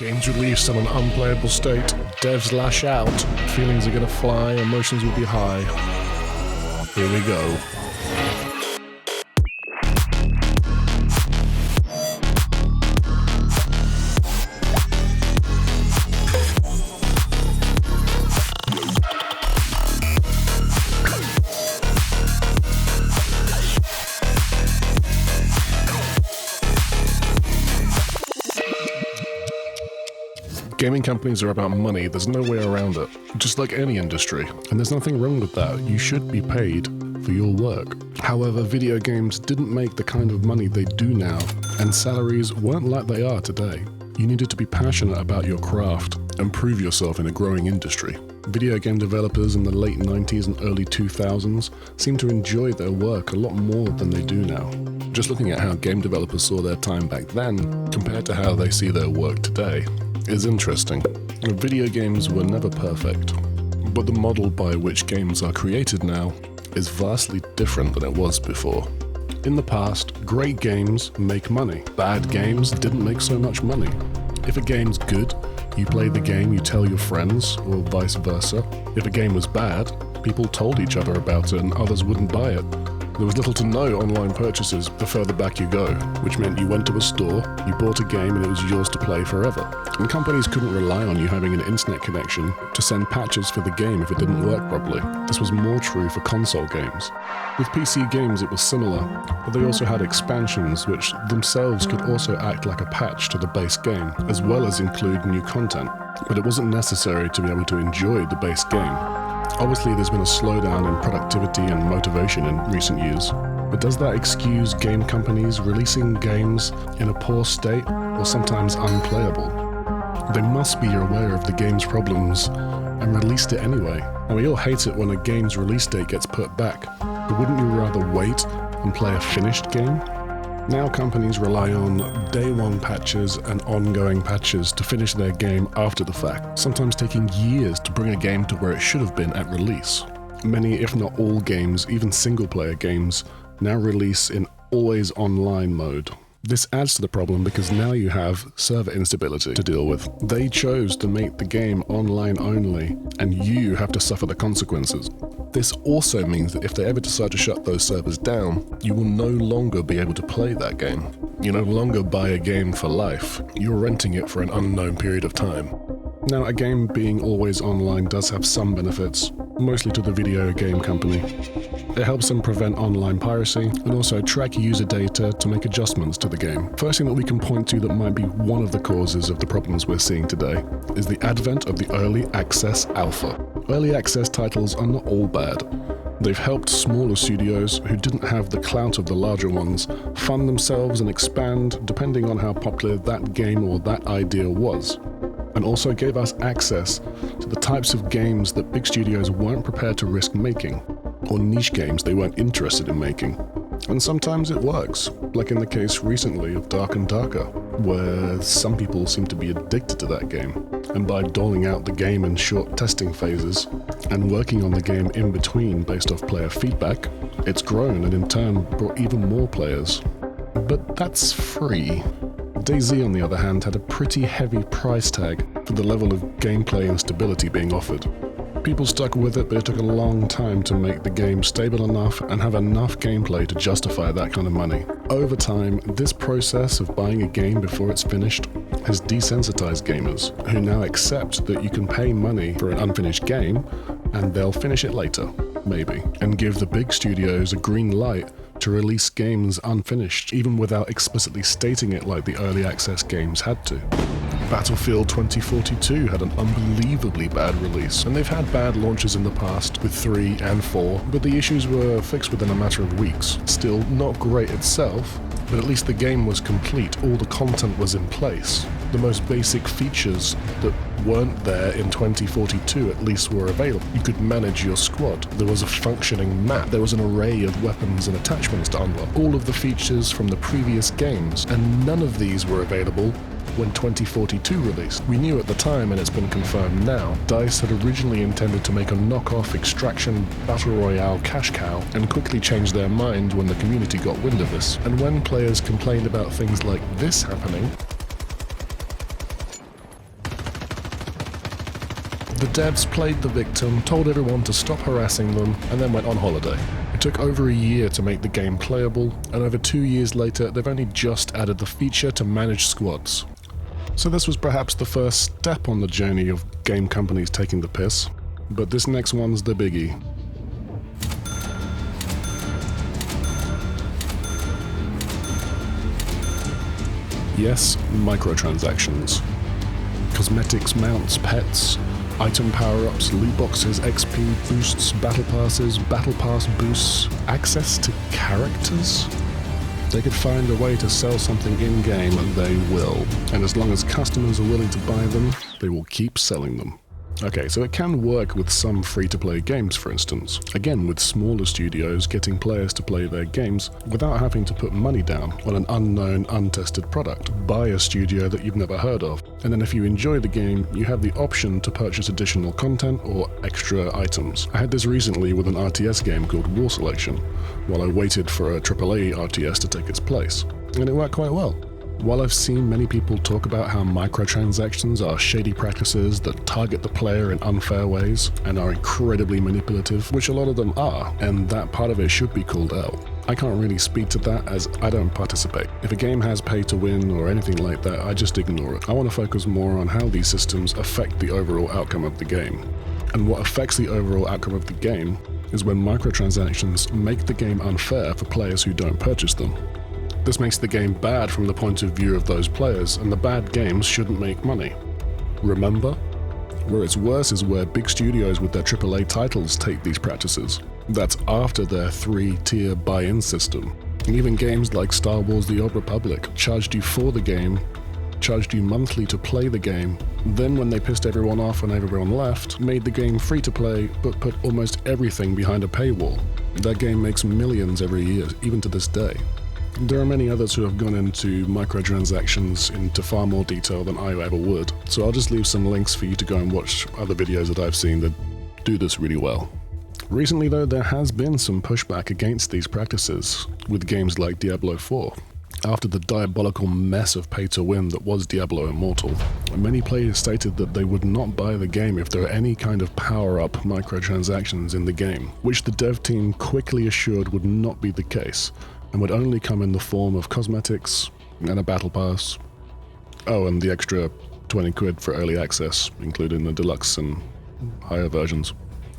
Games released on an unplayable state, devs lash out, feelings are gonna fly, emotions will be high. Here we go. Gaming companies are about money, there's no way around it. Just like any industry. And there's nothing wrong with that. You should be paid for your work. However, video games didn't make the kind of money they do now, and salaries weren't like they are today. You needed to be passionate about your craft and prove yourself in a growing industry. Video game developers in the late 90s and early 2000s seemed to enjoy their work a lot more than they do now. Just looking at how game developers saw their time back then compared to how they see their work today is interesting. Video games were never perfect, but the model by which games are created now is vastly different than it was before. In the past, great games make money. Bad games didn't make so much money. If a game's good, you play the game, you tell your friends, or vice versa. If a game was bad, people told each other about it and others wouldn't buy it. There was little to no online purchases the further back you go, which meant you went to a store, you bought a game and it was yours to play forever. And companies couldn't rely on you having an internet connection to send patches for the game if it didn't work properly. This was more true for console games. With PC games it was similar, but they also had expansions which themselves could also act like a patch to the base game, as well as include new content. But it wasn't necessary to be able to enjoy the base game. Obviously, there's been a slowdown in productivity and motivation in recent years, but does that excuse game companies releasing games in a poor state or sometimes unplayable? They must be aware of the game's problems and released it anyway. And we all hate it when a game's release date gets put back, but wouldn't you rather wait and play a finished game? Now companies rely on day one patches and ongoing patches to finish their game after the fact, sometimes taking years to bring a game to where it should have been at release. Many, if not all games, even single-player games, now release in always online mode. This adds to the problem because now you have server instability to deal with. They chose to make the game online only, and you have to suffer the consequences. This also means that if they ever decide to shut those servers down, you will no longer be able to play that game. You no longer buy a game for life, you're renting it for an unknown period of time. Now, a game being always online does have some benefits, mostly to the video game company. It helps them prevent online piracy and also track user data to make adjustments to the game. First thing that we can point to that might be one of the causes of the problems we're seeing today is the advent of the early access alpha. Early access titles are not all bad. They've helped smaller studios who didn't have the clout of the larger ones fund themselves and expand depending on how popular that game or that idea was, and also gave us access to the types of games that big studios weren't prepared to risk making, or niche games they weren't interested in making. And sometimes it works, like in the case recently of Dark and Darker, where some people seem to be addicted to that game. And by doling out the game in short testing phases and working on the game in between based off player feedback, it's grown and in turn brought even more players. But that's free. DayZ, on the other hand, had a pretty heavy price tag for the level of gameplay and stability being offered. People stuck with it, but it took a long time to make the game stable enough and have enough gameplay to justify that kind of money. Over time, this process of buying a game before it's finished has desensitized gamers, who now accept that you can pay money for an unfinished game and they'll finish it later, maybe, and give the big studios a green light to release games unfinished, even without explicitly stating it like the early access games had to. Battlefield 2042 had an unbelievably bad release, and they've had bad launches in the past with 3 and 4, but the issues were fixed within a matter of weeks. Still not great itself, but at least the game was complete, all the content was in place. The most basic features that weren't there in 2042 at least were available. You could manage your squad, there was a functioning map, there was an array of weapons and attachments to unlock, all of the features from the previous games, and none of these were available when 2042 released. We knew at the time, and it's been confirmed now, DICE had originally intended to make a knockoff extraction battle royale cash cow and quickly changed their mind when the community got wind of this. And when players complained about things like this happening, The devs played the victim, told everyone to stop harassing them, and then went on holiday. It took over a year to make the game playable, and over 2 years later, they've only just added the feature to manage squads. So this was perhaps the first step on the journey of game companies taking the piss, but this next one's the biggie. Yes, microtransactions. Cosmetics, mounts, pets, item power-ups, loot boxes, XP boosts, battle passes, battle pass boosts, access to characters? They could find a way to sell something in-game and they will. And as long as customers are willing to buy them, they will keep selling them. Okay, so it can work with some free-to-play games, for instance. Again, with smaller studios getting players to play their games without having to put money down on an unknown, untested product. Buy a studio that you've never heard of, and then if you enjoy the game, you have the option to purchase additional content or extra items. I had this recently with an RTS game called War Selection, while I waited for a AAA RTS to take its place, and it worked quite well. While I've seen many people talk about how microtransactions are shady practices that target the player in unfair ways and are incredibly manipulative, which a lot of them are, and that part of it should be called out, I can't really speak to that as I don't participate. If a game has pay to win or anything like that, I just ignore it. I want to focus more on how these systems affect the overall outcome of the game. And what affects the overall outcome of the game is when microtransactions make the game unfair for players who don't purchase them. This makes the game bad from the point of view of those players, and the bad games shouldn't make money. Remember? Where it's worse is where big studios with their AAA titles take these practices. That's after their 3-tier buy-in system. And even games like Star Wars: The Old Republic charged you for the game, charged you monthly to play the game, then when they pissed everyone off and everyone left, made the game free to play but put almost everything behind a paywall. That game makes millions every year, even to this day. There are many others who have gone into microtransactions into far more detail than I ever would, so I'll just leave some links for you to go and watch other videos that I've seen that do this really well. Recently though, there has been some pushback against these practices with games like Diablo 4. After the diabolical mess of pay-to-win that was Diablo Immortal, many players stated that they would not buy the game if there were any kind of power-up microtransactions in the game, which the dev team quickly assured would not be the case, and would only come in the form of cosmetics and a battle pass. Oh, and the extra 20 quid for early access, including the deluxe and higher versions,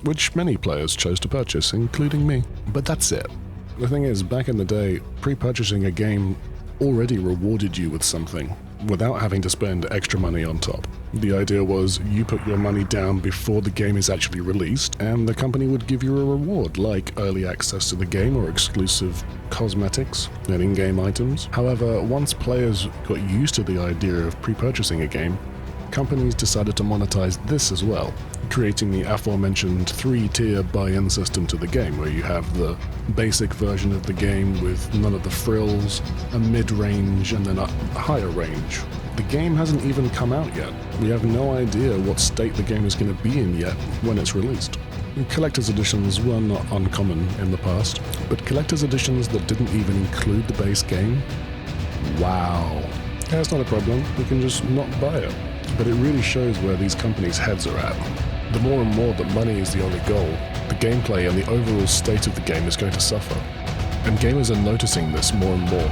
which many players chose to purchase, including me. But that's it. The thing is, back in the day, pre-purchasing a game already rewarded you with something, without having to spend extra money on top. The idea was you put your money down before the game is actually released, and the company would give you a reward, like early access to the game or exclusive cosmetics and in-game items. However, once players got used to the idea of pre-purchasing a game, companies decided to monetize this as well, creating the aforementioned 3-tier buy-in system to the game, where you have the basic version of the game with none of the frills, a mid-range, and then a higher range. The game hasn't even come out yet. We have no idea what state the game is going to be in yet when it's released. Collector's editions were not uncommon in the past, but collector's editions that didn't even include the base game? Wow. That's not a problem, we can just not buy it. But it really shows where these companies' heads are at. The more and more that money is the only goal, the gameplay and the overall state of the game is going to suffer. And gamers are noticing this more and more.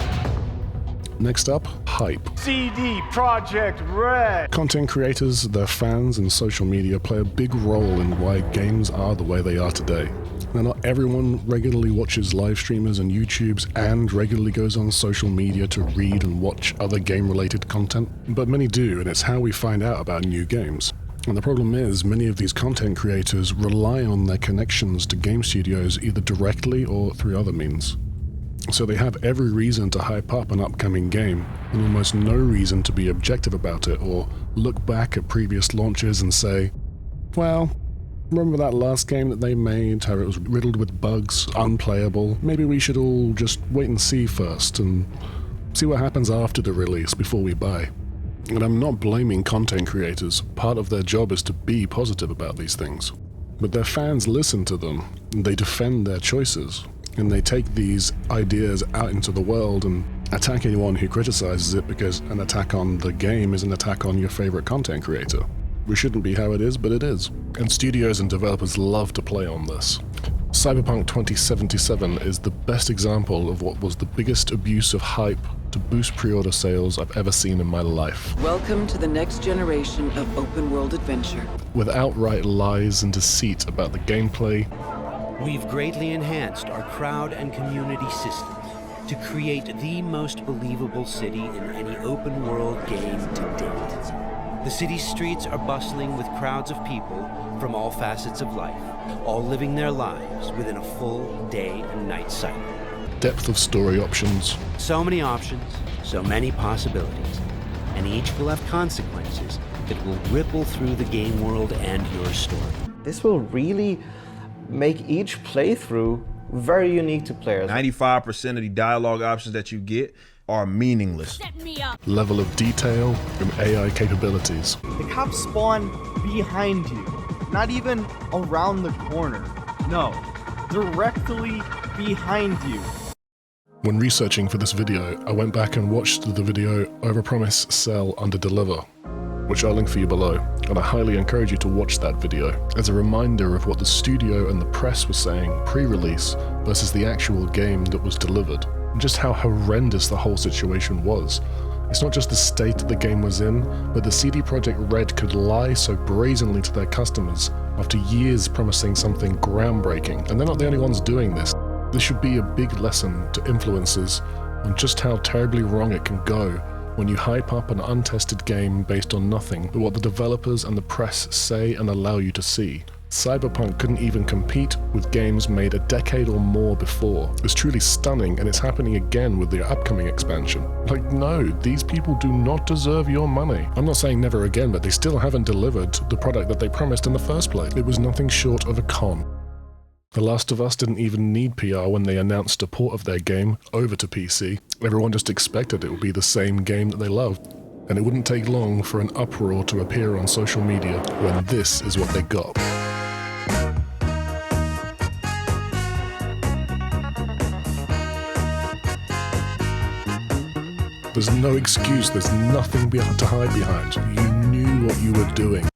Next up, hype. CD Projekt Red! Content creators, their fans, and social media play a big role in why games are the way they are today. Now, not everyone regularly watches live streamers and YouTubes and regularly goes on social media to read and watch other game-related content, but many do, and it's how we find out about new games. And the problem is, many of these content creators rely on their connections to game studios either directly or through other means. So they have every reason to hype up an upcoming game, and almost no reason to be objective about it or look back at previous launches and say, well, remember that last game that they made, how it was riddled with bugs, unplayable? Maybe we should all just wait and see first, and see what happens after the release before we buy. And I'm not blaming content creators. Part of their job is to be positive about these things. But their fans listen to them, and they defend their choices. And they take these ideas out into the world and attack anyone who criticizes it, because an attack on the game is an attack on your favorite content creator. which shouldn't be how it is, but it is. And studios and developers love to play on this. Cyberpunk 2077 is the best example of what was the biggest abuse of hype to boost pre-order sales I've ever seen in my life. Welcome to the next generation of open-world adventure. With outright lies and deceit about the gameplay, we've greatly enhanced our crowd and community systems to create the most believable city in any open-world game to date. The city's streets are bustling with crowds of people from all facets of life, all living their lives within a full day and night cycle. depth of story options. So many options, so many possibilities, and each will have consequences that will ripple through the game world and your story. This will really make each playthrough very unique to players. 95% of the dialogue options that you get are meaningless. Level of detail and AI capabilities. The cops spawn behind you, not even around the corner. No, directly behind you. When researching for this video, I went back and watched the video Overpromise, Sell, Underdeliver, which I'll link for you below, and I highly encourage you to watch that video as a reminder of what the studio and the press were saying pre-release versus the actual game that was delivered, and just how horrendous the whole situation was. It's not just the state that the game was in, but the CD Projekt Red could lie so brazenly to their customers after years promising something groundbreaking, and they're not the only ones doing this. This should be a big lesson to influencers on just how terribly wrong it can go when you hype up an untested game based on nothing but what the developers and the press say and allow you to see. Cyberpunk couldn't even compete with games made a decade or more before. It's truly stunning, and it's happening again with the upcoming expansion. Like, no, these people do not deserve your money. I'm not saying never again, but they still haven't delivered the product that they promised in the first place. It was nothing short of a con. The Last of Us didn't even need PR when they announced a port of their game over to PC. Everyone just expected it would be the same game that they loved. And it wouldn't take long for an uproar to appear on social media when this is what they got. There's no excuse, there's nothing to hide behind. You knew what you were doing.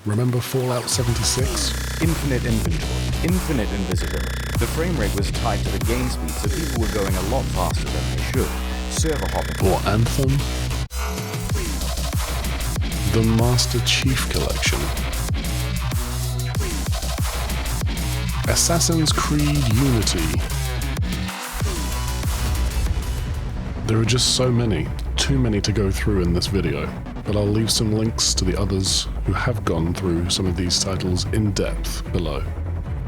Remember Fallout 76? Infinite inventory, infinite invisibility. The frame rate was tied to the game speed, so people were going a lot faster than they should. Server hopping. Or Anthem? The Master Chief Collection. Assassin's Creed Unity. There are just so many, too many to go through in this video, but I'll leave some links to the others who have gone through some of these titles in depth below.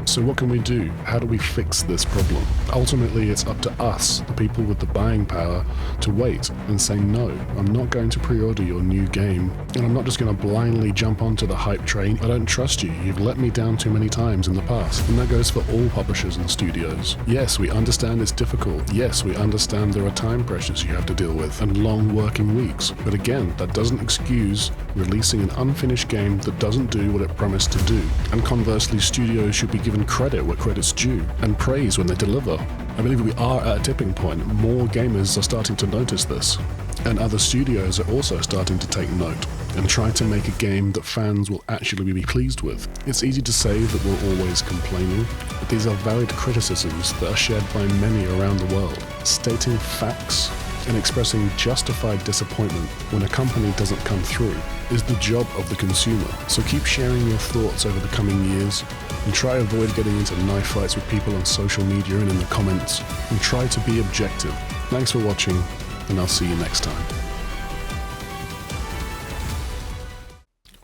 So what can we do? How do we fix this problem? Ultimately, it's up to us, the people with the buying power, to wait and say, no, I'm not going to pre-order your new game, and I'm not just going to blindly jump onto the hype train. I don't trust you. You've let me down too many times in the past. And that goes for all publishers and studios. Yes, we understand it's difficult. Yes, we understand there are time pressures you have to deal with and long working weeks. But again, that doesn't excuse releasing an unfinished game that doesn't do what it promised to do. And conversely, studios should be given credit where credit's due and praise when they deliver. I believe we are at a tipping point. More gamers are starting to notice this, and other studios are also starting to take note and try to make a game that fans will actually be pleased with. It's easy to say that we're always complaining, but these are valid criticisms that are shared by many around the world. Stating facts and expressing justified disappointment when a company doesn't come through is the job of the consumer. So keep sharing your thoughts over the coming years, and try avoid getting into knife fights with people on social media and in the comments, and try to be objective. Thanks for watching, and I'll see you next time.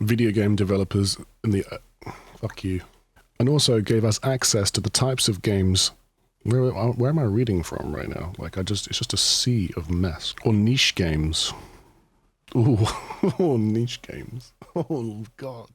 Video game developers in the fuck you, and also gave us access to the types of games. Where am I reading from right now? Like, it's just a sea of mess. Or niche games. Ooh, niche games. Oh God.